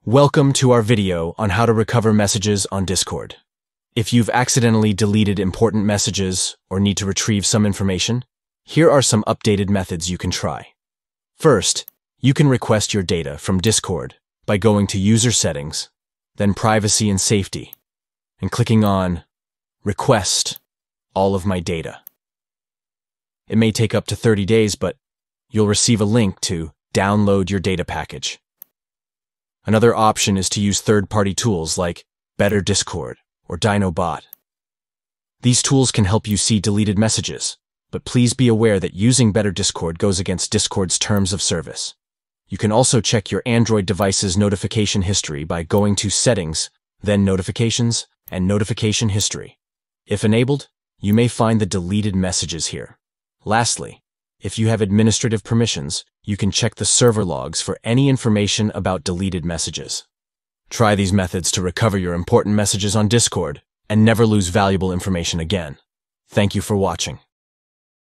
Welcome to our video on how to recover messages on Discord. If you've accidentally deleted important messages or need to retrieve some information, here are some updated methods you can try. First, you can request your data from Discord by going to User Settings, then Privacy and Safety, and clicking on Request All of My Data. It may take up to 30 days, but you'll receive a link to download your data package. Another option is to use third-party tools like Better Discord or Dyno Bot. These tools can help you see deleted messages, but please be aware that using Better Discord goes against Discord's terms of service. You can also check your Android device's notification history by going to Settings, then Notifications, and Notification History. If enabled, you may find the deleted messages here. Lastly, if you have administrative permissions, you can check the server logs for any information about deleted messages. Try these methods to recover your important messages on Discord and never lose valuable information again. Thank you for watching.